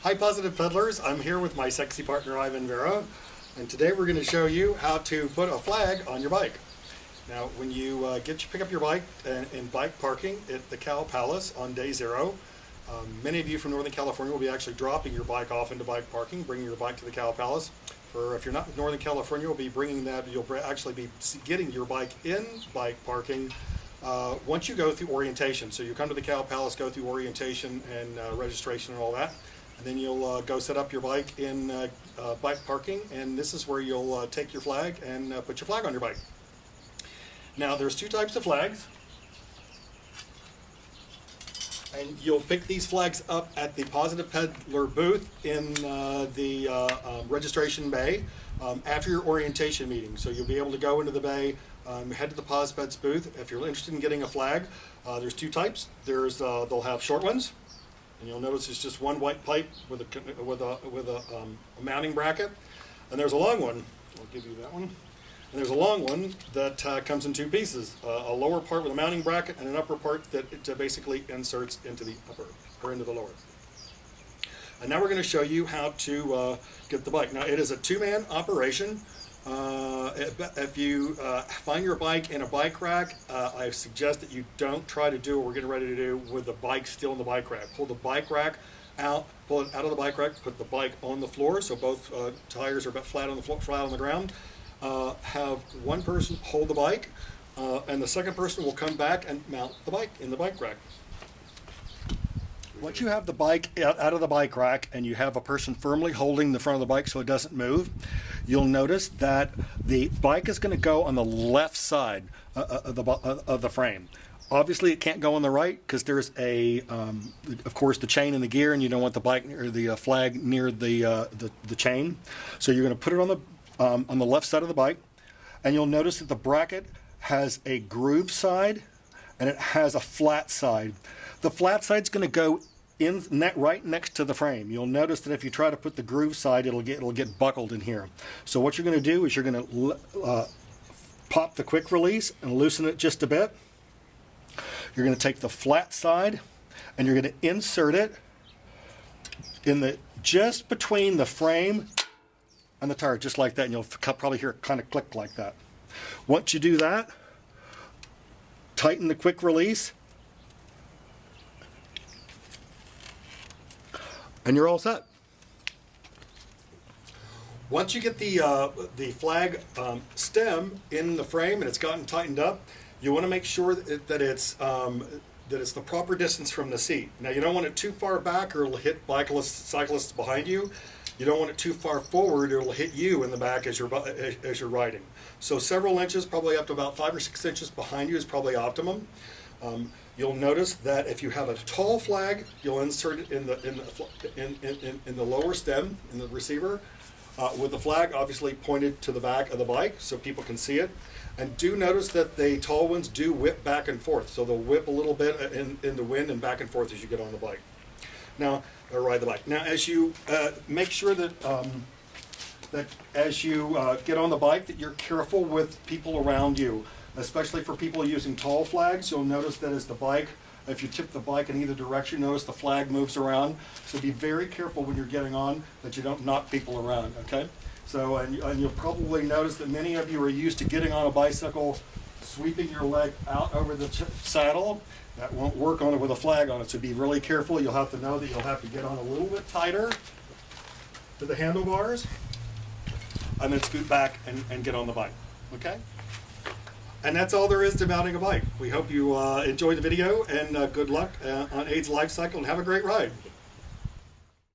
Hi Positive Peddlers, I'm here with my sexy partner Ivan Vera, and today we're going to show you how to put a flag on your bike. Now when you pick up your bike in bike parking at the Cow Palace on day 0, many of you from Northern California will be actually dropping your bike off into bike parking, bringing your bike to the Cow Palace. If you're not in Northern California, you'll be bringing that, you'll actually be getting your bike in bike parking once you go through orientation. So you come to the Cow Palace, go through orientation and registration and all that, and then you'll go set up your bike in bike parking, and this is where you'll take your flag and put your flag on your bike. Now there's two types of flags, and you'll pick these flags up at the Positive Peddler booth in the registration bay after your orientation meeting. So you'll be able to go into the bay, head to the PosPed's booth. If you're interested in getting a flag, there's two types. They'll have short ones, and you'll notice it's just one white pipe with a mounting bracket, and there's a long one. I'll give you that one. And there's a long one that comes in two pieces, a lower part with a mounting bracket and an upper part that it basically inserts into the upper or into the lower. And now we're going to show you how to get the bike. Now it is a two-man operation. If you find your bike in a bike rack, I suggest that you don't try to do what we're getting ready to do with the bike still in the bike rack. Pull the bike rack out, pull it out of the bike rack, put the bike on the floor so both tires are flat on the floor, flat on the ground. Have one person hold the bike, and the second person will come back and mount the bike in the bike rack. Once you have the bike out of the bike rack and you have a person firmly holding the front of the bike so it doesn't move, you'll notice that the bike is going to go on the left side of the frame. Obviously it can't go on the right because there's of course the chain and the gear, and you don't want the bike or the flag near the chain. So you're going to put it on the left side of the bike, and you'll notice that the bracket has a groove side and it has a flat side. The flat side's going to go right next to the frame. You'll notice that if you try to put the groove side, it'll get buckled in here. So what you're going to do is you're going to pop the quick release and loosen it just a bit. You're going to take the flat side and you're going to insert it in just between the frame and the tire, just like that, and you'll probably hear it kind of click like that. Once you do that, tighten the quick release, and you're all set. Once you get the flag stem in the frame and it's gotten tightened up, you want to make sure that it's the proper distance from the seat. Now you don't want it too far back or it'll hit cyclists behind you. You don't want it too far forward or it'll hit you in the back as you're riding. So several inches, probably up to about 5 or 6 inches behind you is probably optimum. You'll notice that if you have a tall flag, you'll insert it in the lower stem in the receiver, with the flag obviously pointed to the back of the bike so people can see it. And do notice that the tall ones do whip back and forth, so they'll whip a little bit in the wind and back and forth as you get on the bike. Now, or ride the bike. Now, as you make sure that as you get on the bike, that you're careful with people around you, especially for people using tall flags. You'll notice that as the bike, if you tip the bike in either direction, notice the flag moves around. So be very careful when you're getting on that you don't knock people around, okay? So, and you'll probably notice that many of you are used to getting on a bicycle, sweeping your leg out over the saddle. That won't work on it with a flag on it, so be really careful. You'll have to know that you'll have to get on a little bit tighter to the handlebars, and then scoot back and get on the bike, okay? And that's all there is to mounting a bike. We hope you enjoyed the video, and good luck on AIDS LifeCycle, and have a great ride.